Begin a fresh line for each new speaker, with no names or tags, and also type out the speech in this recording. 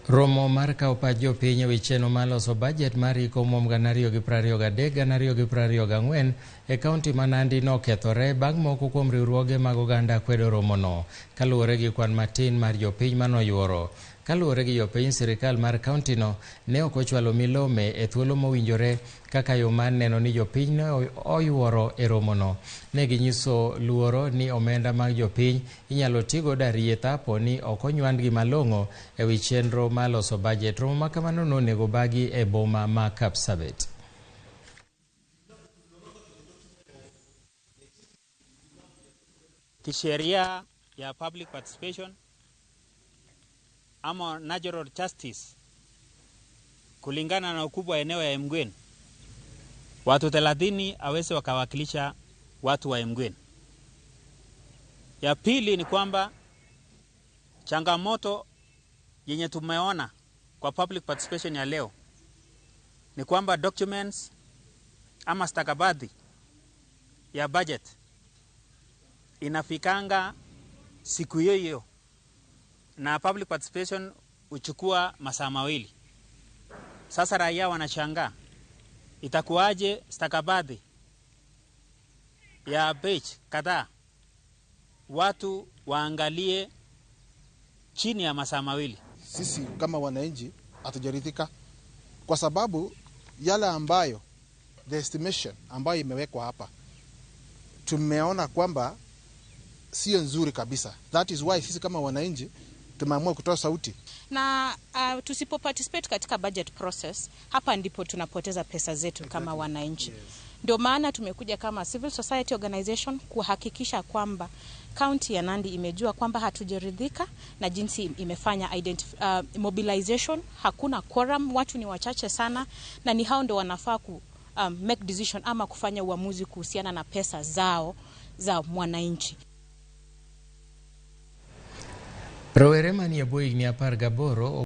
Romo mar kao pach jopiny e wi chenro mar loso bajet mar iko omwom 2023-2024 e kaunti ma Nandi nokethore bang' moko kuom riwruoge mag oganda kwedo romono, kaluwore gi kwan matin mar jopiny manoyuoro. Kaluwore gi jopiny, sirikal mar kauntino ne ok ochwalo milome e thuolo mowinjore kaka yo mar neno ni jopiny oyuoro e romono. Ne ginyiso luoro ni omenda mag jopiny inyalo tigo darietha apo ni ok onywandgi malong'o e wi chenro mar loso bajet. Romo ma kamano nonego bagi e boma ma Kapsabet.
Kisheria ya public participation ama natural justice, kulingana na ukubwa eneo ya Emgwen, watu 30 hawezi wakawakilisha watu wa Emgwen. Ya pili ni kwamba changamoto yenye tumeona kwa public participation ya leo ni kwamba documents ama stakabadhi ya budget inafikanga siku hiyo na public participation uchukua masaa mawili. Sasa raia wanashangaa, itakuwaje stakabadhi ya page kadhaa watu waangalie chini ya masaa mawili?
Sisi kama wananchi hatujaridhika kwa sababu yale ambayo the estimation ambayo imewekwa hapa tumeona kwamba sio nzuri kabisa. That is why sisi kama wananchi tumeamua kutoa sauti.
Na tusipo participate katika budget process, hapa ndipo tunapoteza pesa zetu kama wananchi. Ndio maana tumekuja kama civil society organization kuhakikisha kwamba county ya Nandi imejua kwamba hatujaridhika na jinsi imefanya mobilization. Hakuna quorum, watu ni wachache sana, na ni hao ndio wanafaa ku make decision ama kufanya uamuzi kuhusiana na pesa zao za mwananchi.
Rowere manie bwo higni 18